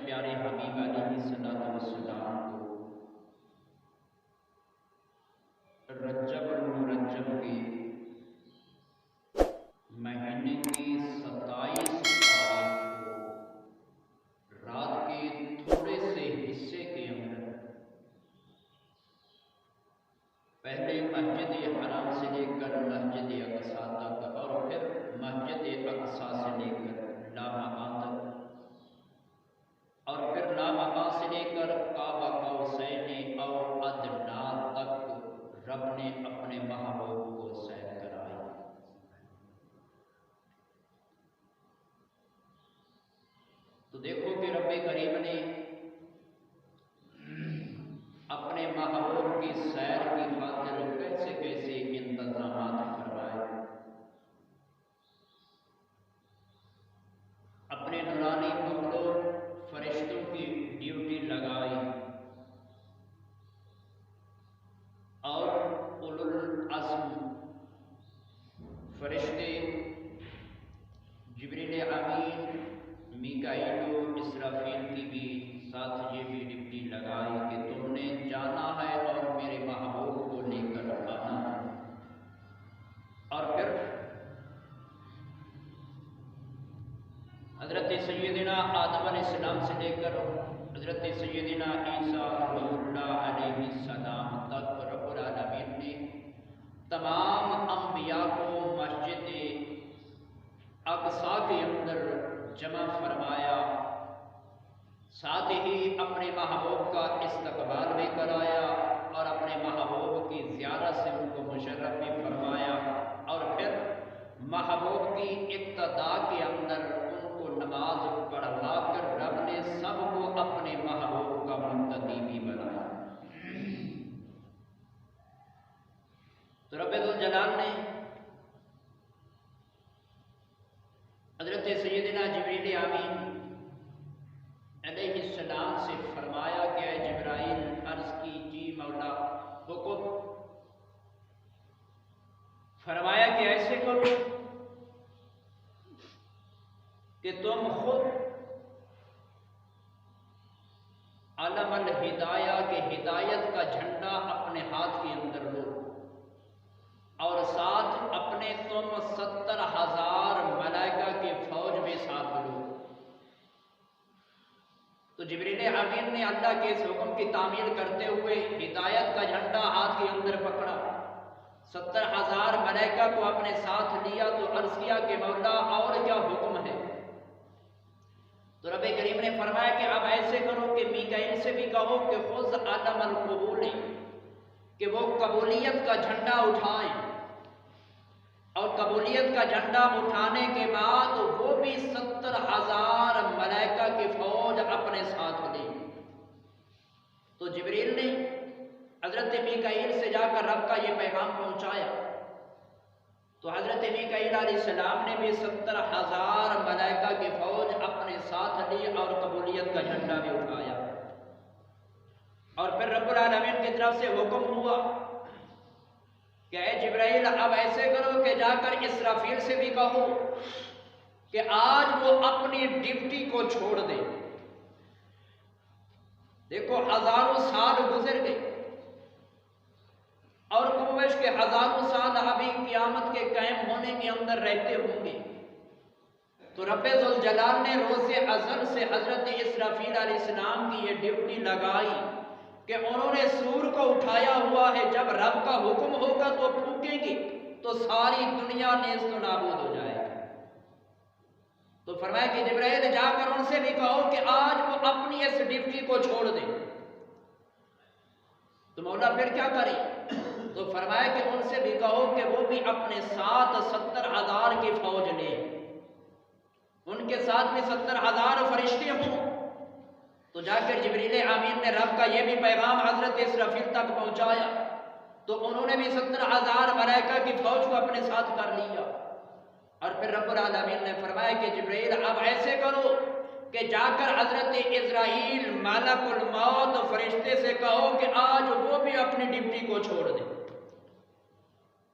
پیارے حبیب علیہ السلام کو رجب المرجب کے مہینے کی 27 تاریخ کو رات کے تھوڑے سے حصے کے اندر پہلے مسجد حرام سے لے کر مسجد اقصیٰ تک اور پھر مسجد اقصیٰ سے لے کر لامکان تک اور پھر لامکان سے لے کر کعبہ قوسین اور ادنیٰ تک رب نے اپنے محبوب کو سیر کرائی۔ تو دیکھو کہ رب کریم نے اپنے محبوب کی سیر کی خاطر کیسے کیسے انتظامات فرمائے، اپنے نورانی مخلوق فرشتوں کی ڈیوٹی لگائی اور اولو العزم فرشتے جبریل امین، میکائیل و اسرافیل کی بھی ساتھ یہ بھی ڈیوٹی لگائی کہ تم نے جانا ہے اور میرے محبوب کو لے کر آنا ہے۔ اور پھر حضرت سیدنا آدم علیہ السلام سے لے کر حضرت سیدنا عیسیٰ روح اللہ علیہ السلام تک رب العالمین نے تمام انبیاء کو مسجد اقصیٰ کے اندر جمع فرمایا، ساتھ ہی اپنے محبوب کا استقبال بھی کرایا اور اپنے محبوب کی زیارت سے ان کو مشرف بھی فرمایا، اور پھر محبوب کی اقتداء کے اندر ان کو نماز پڑھا کر رب نے سب کو اپنے محبوب کا مقتدی بھی بنایا۔ تو رب ذوالجلال نے حضرت سیدنا جبریل امین علیہ السلام سے فرمایا کہ اے جبرائیل، عرض کی جی مولا حکم، فرمایا کہ ایسے کرو کہ تم خود علم الہدایہ کے ہدایت کا جھنڈا اپنے ہاتھ کے اندر لو اور ساتھ اپنے تم 70,000 ملائکہ کی فوج بھی ساتھ لو۔ تو جبریل امین نے اللہ کے اس حکم کی تعمیل کرتے ہوئے ہدایت کا جھنڈا ہاتھ کے اندر پکڑا، 70,000 ملائکہ کو اپنے ساتھ لیا، تو عرض کیا کہ مولا اور کیا حکم ہے؟ تو رب کریم نے فرمایا کہ اب ایسے کرو کہ میکائیل سے بھی کہو کہ خذ علم القبول، کہ وہ قبولیت کا جھنڈا اٹھائیں، اور قبولیت کا جھنڈا اٹھانے کے بعد وہ بھی 70,000 ملائکہ کی فوج اپنے ساتھ لیں۔ تو جبریل نے حضرت میکائیل سے جا کر رب کا یہ پیغام پہنچایا، تو حضرت میکائیل علیہ السلام نے بھی 70,000 ملائکہ کی فوج اپنے ساتھ لی اور قبولیت کا جھنڈا بھی اٹھایا۔ اور پھر رب العالمین کی طرف سے حکم ہوا کہ اے جبرائیل، اب ایسے کرو کہ جا کر اسرافیل سے بھی کہو کہ آج وہ اپنی ڈیوٹی کو چھوڑ دے۔ دیکھو ہزاروں سال گزر گئے اور کوشش کے ہزاروں سال ابھی قیامت کے قائم ہونے کے اندر رہتے ہوں گے، تو رب ذوالجلال نے روز ازل سے حضرت اسرافیل علیہ السلام کی یہ ڈیوٹی لگائی کہ انہوں نے سور کو اٹھایا ہوا ہے، جب رب کا حکم ہوگا تو پھونکیں گے تو ساری دنیا نیست و نابود ہو جائے گی۔ تو فرمایا کہ جبرائیل جا کر ان سے بھی کہو کہ آج وہ اپنی اس ڈیوٹی کو چھوڑ دیں۔ تو مولا پھر کیا کریں؟ تو فرمایا کہ ان سے بھی کہو کہ وہ بھی اپنے ساتھ 70,000 کی فوج لیں، ان کے ساتھ بھی 70,000 فرشتے ہوں۔ تو جا کر جبریل امین نے رب کا یہ بھی پیغام حضرت اسرافیل تک پہنچایا، تو انہوں نے بھی 70,000 ملائکہ کی فوج کو اپنے ساتھ کر لیا۔ اور پھر رب العالمین نے فرمایا کہ جبریل اب ایسے کرو کہ جا کر حضرت عزرائیل ملک الموت فرشتے سے کہو کہ آج وہ بھی اپنی ڈیوٹی کو چھوڑ دے،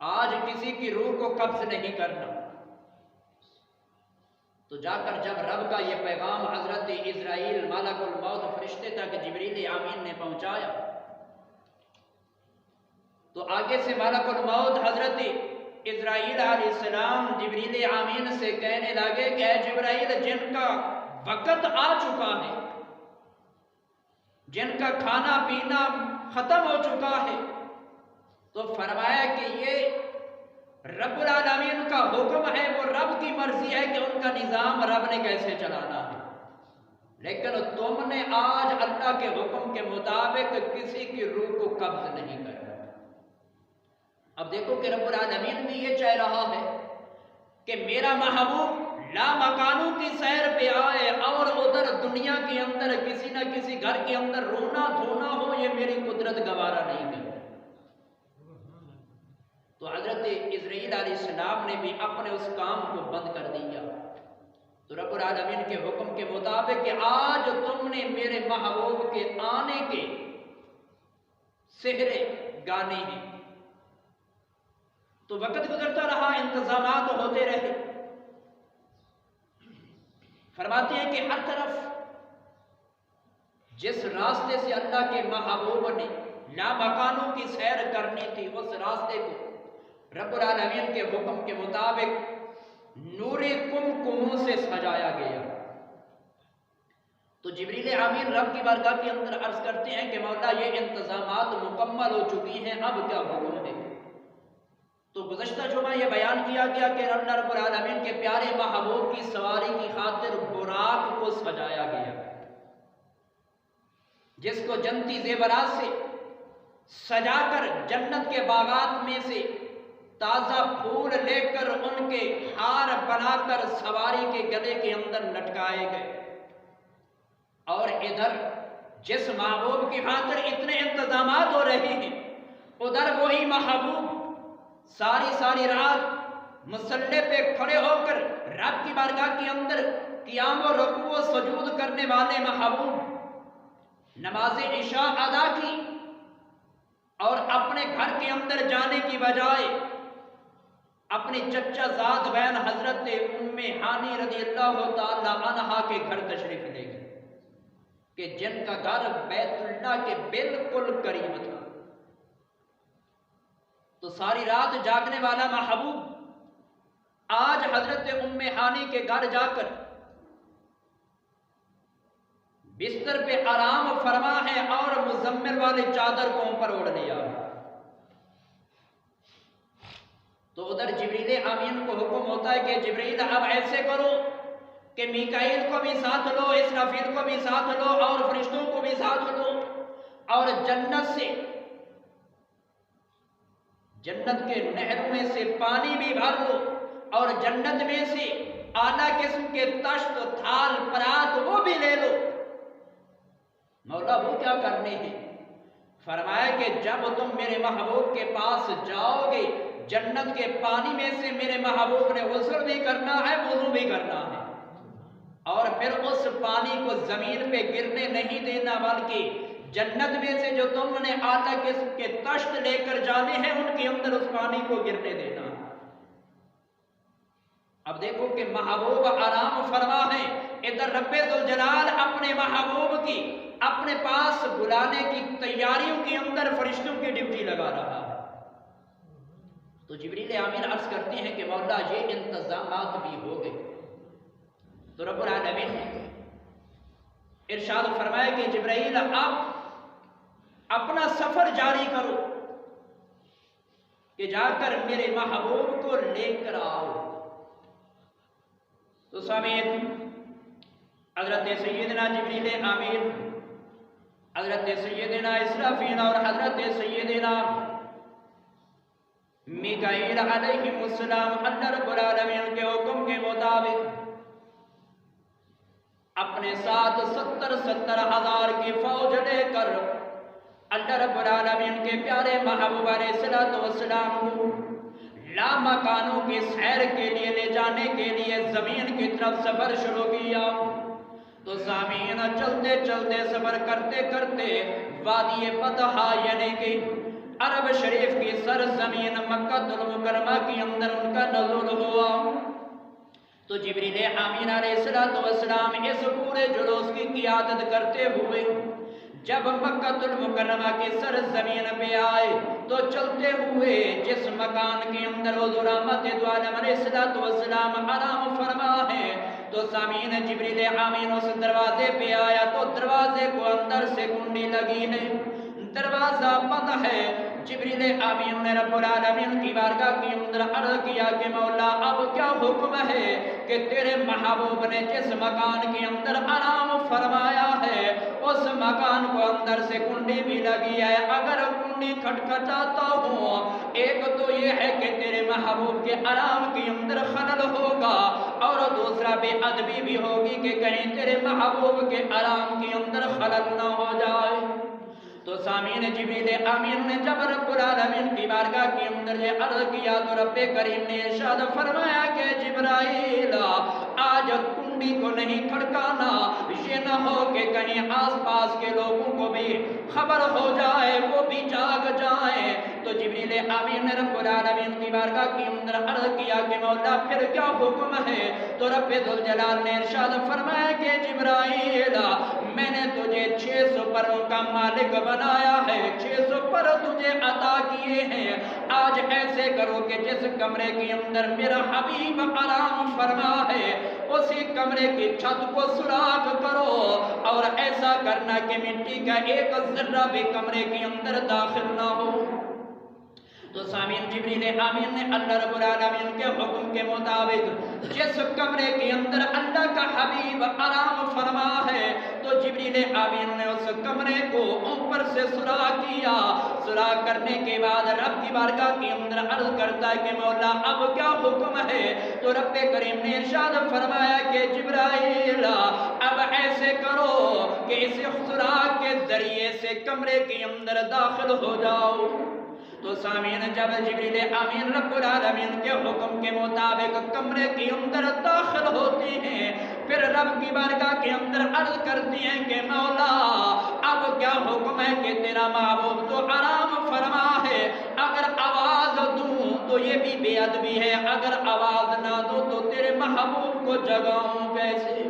آج کسی کی روح کو قبض نہیں کرنا۔ تو جا کر جب رب کا یہ پیغام حضرت اسرائیل ملک الموت فرشتے تک جبریل امین نے پہنچایا تو آگے سے ملک الموت حضرت اسرائیل علیہ السلام جبریل امین سے کہنے لگے کہ اے جبرائیل، جن کا وقت آ چکا ہے، جن کا کھانا پینا ختم ہو چکا ہے، تو فرمایا کہ یہ رب العالمین کا حکم ہے، وہ رب کی مرضی ہے کہ ان کا نظام رب نے کیسے چلانا ہے، لیکن تم نے آج اللہ کے حکم کے مطابق کسی کی روح کو قبض نہیں کرنا۔ اب دیکھو کہ رب العالمین بھی یہ چاہ رہا ہے کہ میرا محبوب لا مکانوں کی سیر پہ آئے اور ادھر دنیا کے اندر کسی نہ کسی گھر کے اندر رونا دھونا ہو، یہ میری قدرت گوارا نہیں کرتی۔ تو حضرت اسرائیل علیہ السلام نے بھی اپنے اس کام کو بند کر دیا۔ تو رب العالمین کے حکم کے مطابق کہ آج تم نے میرے محبوب کے آنے کے سحرے گانے ہیں، تو وقت گزرتا رہا، انتظامات ہوتے رہے۔ فرماتے ہیں کہ ہر طرف جس راستے سے اللہ کے محبوب نے لامکانوں کی سیر کرنی تھی، اس راستے کو رب العالمین کے حکم کے مطابق نور کمکموں سے سجایا گیا۔ تو جبریل امین رب کی بارگاہ کے اندر عرض کرتے ہیں کہ مولا یہ انتظامات مکمل ہو چکی ہیں، اب کیا حکم ہے؟ تو گزشتہ جمعہ یہ بیان کیا گیا کہ اللہ رب العالمین کے پیارے محبوب کی سواری کی خاطر براق کو سجایا گیا، جس کو جنتی زیورات سے سجا کر جنت کے باغات میں سے تازہ پھول لے کر ان کے ہار بنا کر سواری کے گلے کے اندر لٹکائے گئے۔ اور ادھر جس محبوب کی خاطر اتنے انتظامات ہو رہے ہیں، ادھر وہی محبوب ساری رات مصلی پہ کھڑے ہو کر رب کی بارگاہ کے اندر قیام و رکوع و سجود کرنے والے محبوب نماز عشاء ادا کی، اور اپنے گھر کے اندر جانے کی بجائے اپنی چچا زاد بہن حضرت ام ہانی رضی اللہ تعالی عنہا کے گھر تشریف لے گئے، کہ جن کا گھر بیت اللہ کے بالکل قریب تھا۔ تو ساری رات جاگنے والا محبوب آج حضرت ام ہانی کے گھر جا کر بستر پہ آرام فرما ہے اور مزمل والے چادر کو اوپر اوڑھ لیا۔ تو ادھر جبریل امین کو حکم ہوتا ہے کہ جبریل اب ایسے کرو کہ میکائیل کو بھی ساتھ لو، اسرافیل کو بھی ساتھ لو، اور فرشتوں کو بھی ساتھ لو، اور جنت سے، جنت کے نہروں میں سے پانی بھی بھر لو، اور جنت میں سے اعلیٰ قسم کے تشت تھال پرات وہ بھی لے لو۔ مولا وہ کیا کرنے ہیں؟ فرمایا کہ جب تم میرے محبوب کے پاس جاؤ گے، جنت کے پانی میں سے میرے محبوب نے غسل بھی کرنا ہے، وضو بھی کرنا ہے، اور پھر اس پانی کو زمین پہ گرنے نہیں دینا، بلکہ جنت میں سے جو تم نے اعلیٰ قسم کے تشت لے کر جانے ہیں ان کے اندر اس پانی کو گرنے دینا۔ اب دیکھو کہ محبوب آرام فرما ہے، ادھر رب ذوالجلال اپنے محبوب کی اپنے پاس بلانے کی تیاریوں کے اندر فرشتوں کی ڈیوٹی لگا رہا ہے۔ تو جبریل امین عرض کرتے ہیں کہ مولا یہ انتظامات بھی ہو گئے۔ تو رب العالمین نے ارشاد فرمایا کہ جبرائیل آپ اپنا سفر جاری کرو کہ جا کر میرے محبوب کو لے کر آؤ۔ تو سامعین، حضرت سیدنا جبریل امین، حضرت سیدنا اسرافیل اور حضرت سیدنا میکائیل علیہ السلام اللہ رب العالمین کے حکم کے مطابق اپنے ساتھ 70,000 کی فوج لے کر اللہ رب العالمین کے پیارے محبوب علیہ السلام کو لامکانوں کی سیر کے لیے لے جانے کے لیے زمین کی طرف سفر شروع کیا۔ تو سامعین، چلتے چلتے سفر کرتے کرتے وادی بطحا یعنی کہ عرب شریف کی سرزمین مکہ المکرمہ کے اندر ان کا نزول ہوا۔ تو جبریل امین علیہ السلام اس پورے جلوس کی قیادت کرتے ہوئے جب مکہ المکرمہ کے سرزمین پہ آئے تو چلتے ہوئے جس مکان کے اندر حضور رحمت دو عالم علیہ السلام آرام فرما ہے تو سامعین جبریل امین اس دروازے پہ آیا تو دروازے کو اندر سے کنڈی لگی ہے، دروازہ بند ہے۔ جبریل امین نے رب العالمین کی بارگاہ کے اندر عرض کیا کہ مولا اب کیا حکم ہے کہ تیرے محبوب نے جس مکان کے اندر آرام فرمایا ہے اس مکان کو اندر سے کنڈی بھی لگی ہے، اگر کنڈی کھٹکھٹاتا ہوں ایک تو یہ ہے کہ تیرے محبوب کے آرام کے اندر خلل ہوگا اور دوسرا بے ادبی بھی ہوگی کہ کہیں تیرے محبوب کے آرام کے اندر خلل نہ ہو جائے۔ تو سامعین جبریل امین نے جب رب العالمین کی بارگاہ کے اندر یہ عرض کیا تو رب کریم نے ارشاد فرمایا کہ جبرائیل آج کنڈی کو نہیں کھڑکانا، یہ نہ ہو کہ کہیں آس پاس کے لوگوں کو بھی خبر ہو جائے وہ بھی جاگ جائیں۔ تو جبریل امین نے رب العالمین کی بارگاہ کے اندر عرض کیا کہ مولا پھر کیا حکم ہے؟ تو رب ذوالجلال نے ارشاد فرمایا کہ جبرائیل میں نے تجھے 600 پروں کا مالک بنایا ہے، 600 پر تجھے عطا کیے ہیں، آج ایسے کرو کہ جس کمرے کے اندر میرا حبیب آرام فرما ہے اسی کمرے کی چھت کو سوراخ کرو اور ایسا کرنا کہ مٹی کا ایک ذرہ بھی کمرے کے اندر داخل نہ ہو۔ تو سامعین جبریل امین نے اللہ رب العالمین کے حکم کے مطابق جس کمرے کے اندر اللہ کا حبیب آرام فرما ہے تو جبریل امین نے اس کمرے کو اوپر سے سوراخ کیا، سوراخ کرنے کے بعد رب کی بارگاہ کے اندر عرض کرتا ہے کہ مولا اب کیا حکم ہے؟ تو رب کریم نے ارشاد فرمایا کہ جبرائیل اب ایسے کرو کہ اس سوراخ کے ذریعے سے کمرے کے اندر داخل ہو جاؤ۔ تو سامعین جب جبریل امین رب العالمین کے حکم کے مطابق کمرے کے اندر داخل ہوتے ہیں پھر رب کی بارگاہ کے اندر عرض کرتی ہیں کہ مولا اب کیا حکم ہے کہ تیرا محبوب تو آرام فرما ہے، اگر آواز دوں تو یہ بھی بے ادبی ہے، اگر آواز نہ دوں تو تیرے محبوب کو جگاؤں کیسے؟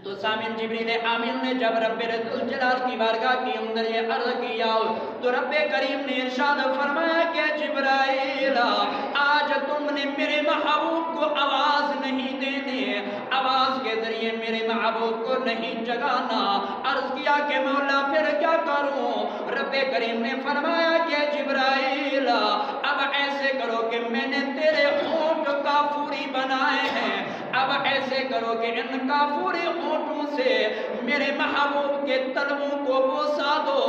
تو سامعین جبریل امین نے جب رب ذوالجلال کی بارگاہ کے اندر یہ عرض کیا تو رب کریم نے ارشاد فرمایا کہ جبرائیل آج تم نے میرے محبوب کو آواز نہیں دینے، آواز کے ذریعے میرے محبوب کو نہیں جگانا۔ عرض کیا کہ مولا پھر کیا کروں؟ رب کریم نے فرمایا کہ جبرائیل اب ایسے کرو کہ میں نے تیرے ہونٹ کافوری بنائے ہیں، اب ایسے کرو کہ ان کافوری ہونٹوں سے میرے محبوب کے تلووں کو بوسا دو،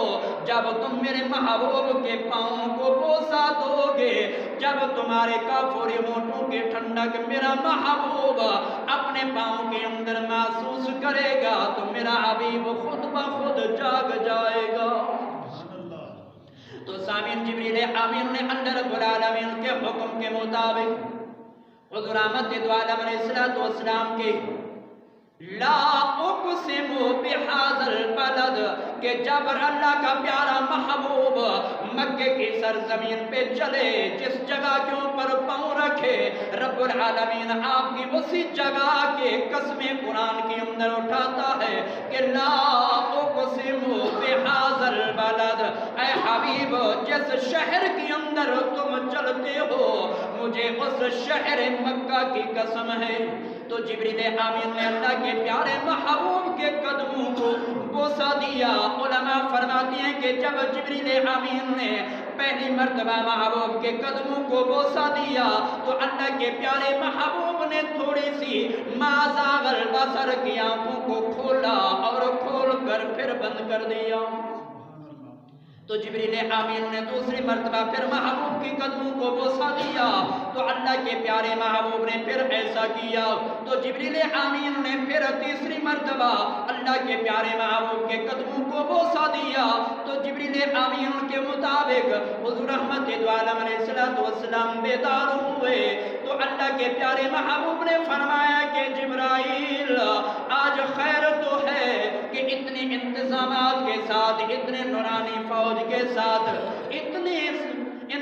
جب تم میرے محبوب کے پاؤں کو بوسا دو گے، جب تمہارے کافوری ہونٹوں کی ٹھنڈک میرا محبوب اپنے پاؤں کے اندر محسوس کرے گا تو میرا حبیب خود بخود جاگ جائے گا۔ تو سامعین جبریل امین نے اللہ رب العالمین کے حکم کے مطابق حضور احمد دو عالم علیہ السلام کے لا اقسم بہذا البلد کہ جب اللہ کا پیارا محبوب مکے کی سرزمین پہ چلے جس جگہ کے اوپر پاؤں رکھے رب العالمین آپ کی اسی جگہ کے قسمیں قرآن کے اندر اٹھاتا ہے کہ لا اقسم بہذا البلد، اے حبیب جس شہر کے اندر تم چلتے ہو مجھے اس شہر مکہ کی قسم ہے۔ تو جبریل امین نے اللہ کے پیارے محبوب کے قدموں کو بوسا دیا۔ علماء فرماتے ہیں کہ جب جبریل امین نے پہلی مرتبہ محبوب کے قدموں کو بوسا دیا تو اللہ کے پیارے محبوب نے تھوڑی سی ما زاغ البصر کی آنکھوں کو کھولا اور کھول کر پھر بند کر دیا۔ تو جبریل امین نے دوسری مرتبہ پھر محبوب کی قدموں کو بوسا دیا تو اللہ کے پیارے محبوب نے پھر ایسا کیا۔ تو جبریل امین نے پھر تیسری مرتبہ اللہ کے پیارے محبوب کے قدموں کو بوسا دیا تو جبریل امین کے مطابق حضور احمد دو عالم علیہ السلام بیدار ہوئے تو اللہ کے پیارے محبوب نے فرمایا کہ جبرائیل آج خیر تو ہے کہ اتنے انتظامات کے ساتھ اتنے نورانی فوج کے ساتھ اتنے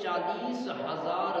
40,000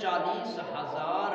40,000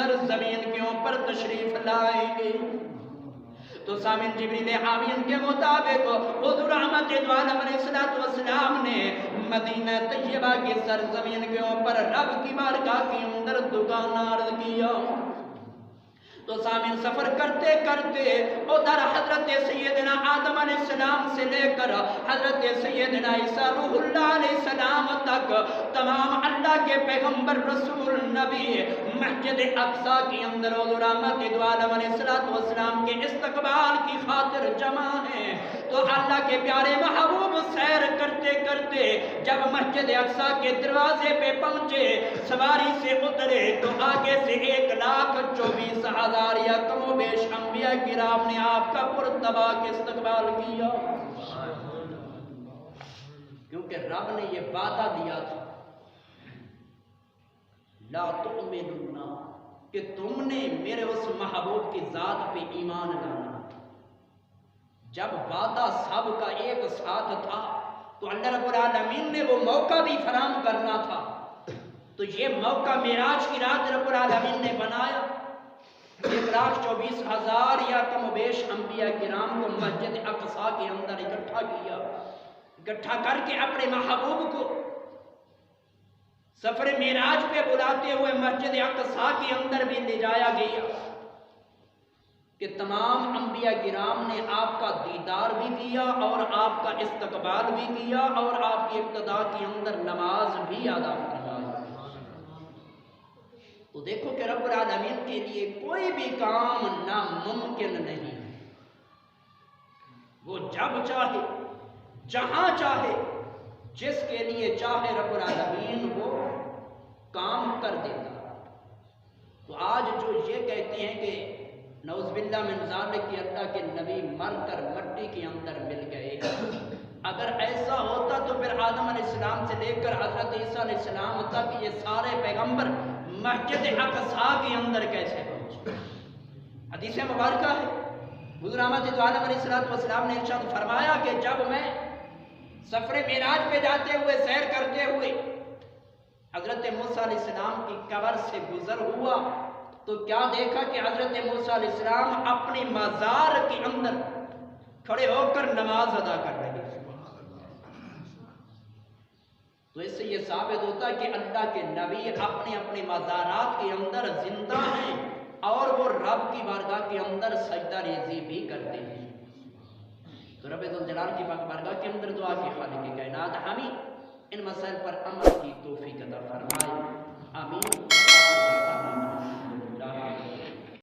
سرزمین کے اوپر تشریف لائیں گے۔ تو سامن جبریل آمین کے مطابق حضور رحمت دو عالم علیہ السلام نے مدینہ طیبہ کی سرزمین کے اوپر رب کی بارگاہ کے اندر دکان عرض کیا۔ تو سامن سفر کرتے کرتے ادھر حضرت سیدنا آدم علیہ السلام سے لے کر حضرت سیدنا عیسیٰ روح اللہ علیہ السلام تک تمام اللہ کے پیغمبر رسول نبی مسجد اقصیٰ کے اندر حضور رحمت دو عالم علیہ السلام کے استقبال کی خاطر جمع ہیں۔ تو اللہ کے پیارے محبوب سیر کرتے کرتے جب مسجد اقصیٰ کے دروازے پہ پہنچے، سواری سے اترے تو آگے سے 1,24,000 یا کم و بیش انبیاء کرام نے آپ کا پرتباہ استقبال کیا، کیونکہ رب نے یہ وعدہ دیا تھا لا تؤمنون، کہ تم نے میرے اس محبوب کی ذات پہ ایمان لانا۔ جب وعدہ سب کا ایک ساتھ تھا تو اللہ رب العالمین نے وہ موقع بھی فراہم کرنا تھا، تو یہ موقع معراج کی رات رب العالمین نے بنایا۔ 1,24,000 یا کم و بیش انبیاء کرام کو مسجد اقصیٰ کے اندر اکٹھا کیا، اکٹھا کر کے اپنے محبوب کو سفر معراج پہ بلاتے ہوئے مسجد اقصیٰ کے اندر بھی لے جایا گیا کہ تمام انبیاء کرام نے آپ کا دیدار بھی کیا اور آپ کا استقبال بھی کیا اور آپ کی ابتدا کے اندر نماز بھی ادا فرمائی۔ تو دیکھو کہ رب العالمین کے لیے کوئی بھی کام ناممکن نہیں، وہ جب چاہے جہاں چاہے جس کے لیے چاہے رب العالمین وہ کام کر دیتا۔ تو آج جو یہ کہتے ہیں کہ نعوذ باللہ من ذالک کہ اللہ کے نبی مر کر مٹی کے اندر مل گئے، اگر ایسا ہوتا تو پھر آدم علیہ السلام سے لے کر حضرت عیسیٰ علیہ السلام تک یہ سارے پیغمبر مسجد اقصیٰ کے اندر کیسے پہنچے؟ حدیث مبارکہ ہے، حضور رحمت دو عالم علیہ السلام نے ارشاد فرمایا کہ جب میں سفر معراج پہ جاتے ہوئے سیر کرتے ہوئے حضرت موسیٰ علیہ السلام کی قبر سے گزر ہوا تو کیا دیکھا کہ حضرت موسیٰ علیہ السلام اپنی مزار کے اندر کھڑے ہو کر نماز ادا کر رہے ہیں۔ تو اس سے یہ ثابت ہوتا ہے کہ اللہ کے نبی اپنے اپنے مزارات کے اندر زندہ ہیں اور وہ رب کی بارگاہ کے اندر سجدہ ریزی بھی کرتے ہیں۔ تو رب ذوالجلال کی بارگاہ کے اندر دعا کہ خالق کائنات ہمیں ان مسائل پر عمل کی توفیق عطا فرمائے، آمین۔